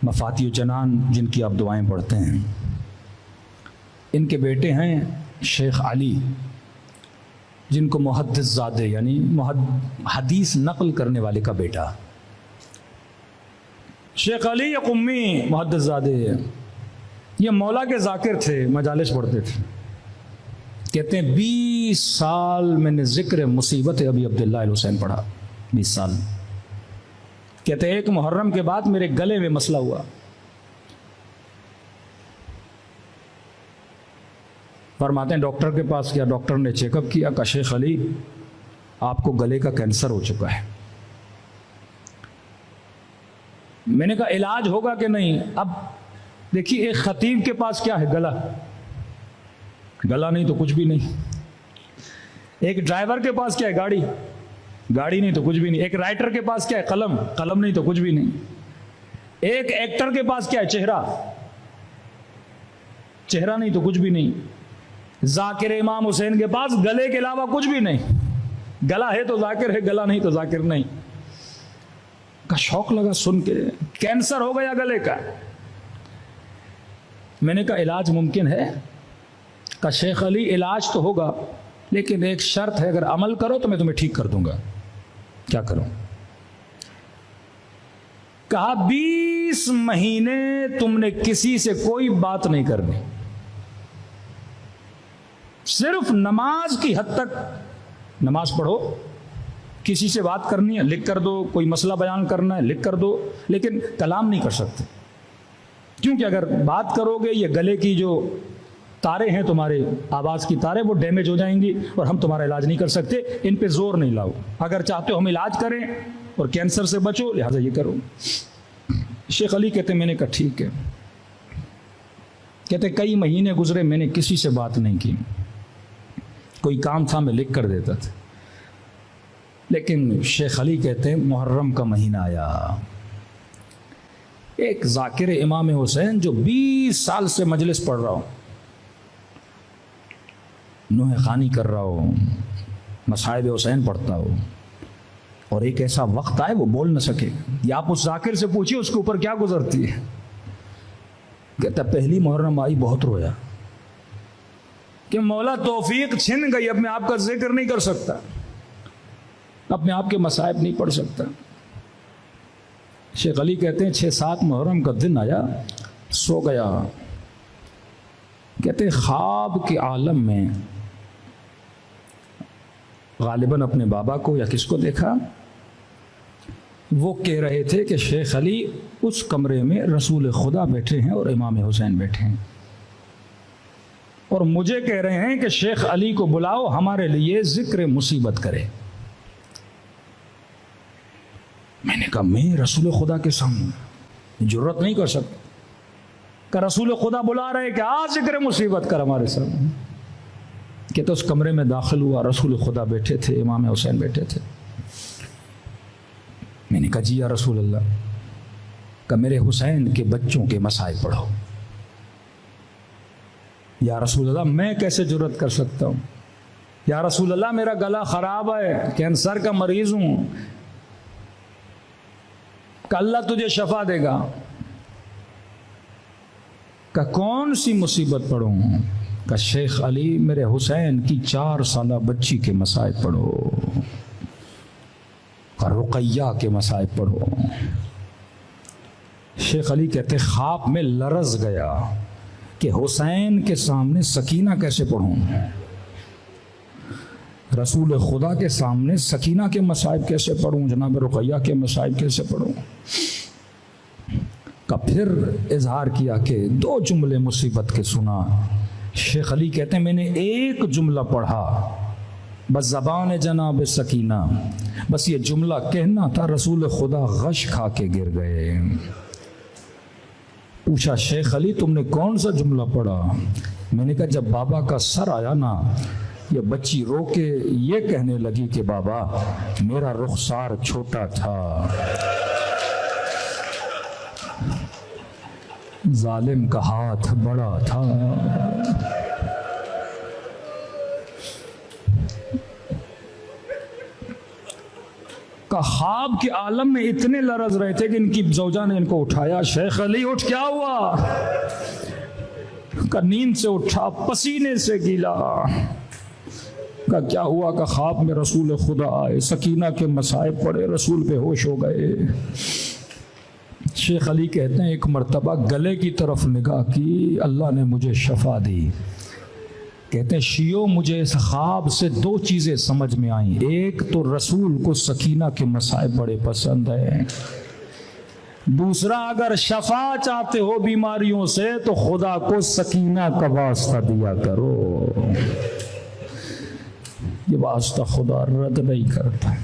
मफाती जनान जिनकी आप दुआएं पढ़ते हैं, इनके बेटे हैं शेख अली, जिनको मुहद्दिस ज़ादे यानी हदीस नकल करने वाले का बेटा। शेख अली या कुम्मी मुहद्दिस ज़ादे, ये मौला के ज़ाकिर थे, मजालिस पढ़ते थे। कहते हैं 20 साल मैंने ज़िक्र मुसीबत अभी अब्दुल्लाह अल हुसैन पढ़ा, 20 साल। कहते हैं एक मुहर्रम के बाद मेरे गले में मसला हुआ। फरमाते हैं डॉक्टर के पास गया, डॉक्टर ने चेकअप किया, कहा शेख अली आपको गले का कैंसर हो चुका है। मैंने कहा इलाज होगा कि नहीं? अब देखिए एक खतीब के पास क्या है? गला, गला नहीं तो कुछ भी नहीं। एक ड्राइवर के पास क्या है? गाड़ी, गाड़ी नहीं तो कुछ भी नहीं। एक राइटर के पास क्या है? कलम, कलम नहीं तो कुछ भी नहीं। एक एक्टर के पास क्या है? चेहरा, चेहरा नहीं तो कुछ भी नहीं। जाकिर इमाम हुसैन के पास गले के अलावा कुछ भी नहीं। गला है तो जाकिर है, गला नहीं तो जाकिर नहीं। का शौक लगा सुन के, कैंसर हो गया गले का। मैंने कहा इलाज मुमकिन है? का शेख अली इलाज तो होगा, लेकिन एक शर्त है, अगर अमल करो तो मैं तुम्हें ठीक कर दूंगा। क्या करूं? कहा 20 महीने तुमने किसी से कोई बात नहीं करनी, सिर्फ नमाज की हद तक नमाज पढ़ो। किसी से बात करनी है लिख कर दो, कोई मसला बयान करना है लिख कर दो, लेकिन कलाम नहीं कर सकते। क्योंकि अगर बात करोगे ये गले की जो तारे हैं तुम्हारे आवाज़ की तारे, वो डैमेज हो जाएंगी और हम तुम्हारा इलाज नहीं कर सकते। इन पे जोर नहीं लाओ। अगर चाहते हो हम इलाज करें और कैंसर से बचो, लिहाजा ये करो। शेख अली कहते मैंने कहा ठीक है। कहते कई महीने गुजरे, मैंने किसी से बात नहीं की। कोई काम था मैं लिख कर देता था। लेकिन शेख अली कहते हैं मुहर्रम का महीना आया, एक जाकिर इमाम हुसैन जो 20 साल से मजलिस पढ़ रहा हूँ, नूह खानी कर रहा हूँ, मसाइब हुसैन पढ़ता हूँ, और एक ऐसा वक्त आए वो बोल न सके। या आप उस जाकिर से पूछिए उसके ऊपर क्या गुजरती है। कहता पहली मुहर्रम आई बहुत रोया कि मौला तौफीक छिन गई, अब मैं आपका जिक्र नहीं कर सकता, अपने आप के मसाइब नहीं पढ़ सकता। शेख अली कहते हैं 6-7 मुहर्रम का दिन आया, सो गया। कहते ख्वाब के आलम में गालिबन अपने बाबा को या किसको देखा, वो कह रहे थे कि शेख अली उस कमरे में रसूल खुदा बैठे हैं और इमाम हुसैन बैठे हैं, और मुझे कह रहे हैं कि शेख अली को बुलाओ, हमारे लिए जिक्र मुसीबत करे। मैंने कहा मैं रसूल खुदा के सामने जुर्रत नहीं कर सकता। का रसूल खुदा बुला रहे कि आ जिक्र मुसीबत कर हमारे सामने। कि तो उस कमरे में दाखिल हुआ, रसूल खुदा बैठे थे, इमाम हुसैन बैठे थे। मैंने कहा जी या रसूल अल्लाह, का मेरे हुसैन के बच्चों के मसाइल पढ़ो। या रसूल अल्लाह मैं कैसे जुर्रत कर सकता हूँ? या रसूल अल्लाह मेरा गला खराब है, कैंसर का मरीज हूँ, अल्लाह तुझे शफा देगा। का कौन सी मुसीबत पढ़ूं? का शेख अली मेरे हुसैन की 4 साला बच्ची के मसाइब पढ़ो, का रुकैया के मसाइब पढ़ो। शेख अली कहते ख्वाब में लरज गया कि हुसैन के सामने सकीना कैसे पढ़ूं, रसूल खुदा के सामने सकीना के मसाइब कैसे पढ़ूं, जनाब रुकैया के मसाइब कैसे पढ़ूं। का फिर इजहार किया कि 2 जुमले मुसीबत के सुना। शेख अली कहते हैं मैंने एक जुमला पढ़ा, बस ज़बान जनाब सकीना, बस ये जुमला कहना था, रसूल खुदा गश खा के गिर गए। पूछा शेख अली तुमने कौन सा जुमला पढ़ा? मैंने कहा जब बाबा का सर आया ना, ये बच्ची रो के ये कहने लगी कि बाबा मेरा रुखसार छोटा था, जालिम का हाथ बड़ा था। का ख्वाब के आलम में इतने लरज रहे थे कि इनकी जौजा ने इनको उठाया, शेख अली उठ, क्या हुआ? का नींद से उठा, पसीने से गीला। का क्या हुआ? का ख्वाब में रसूल खुदा आए, सकीना के मसाइब पड़े, रसूल बेहोश हो गए। शेख अली कहते हैं एक मर्तबा गले की तरफ निगाह की, अल्लाह ने मुझे शफा दी। कहते हैं शियो मुझे इस ख्वाब से दो चीज़ें समझ में आई। एक तो रसूल को सकीना के मसाइब बड़े पसंद है, दूसरा अगर शफा चाहते हो बीमारियों से तो खुदा को सकीना का वास्ता दिया करो। ये वास्ता खुदा रद्द नहीं करता।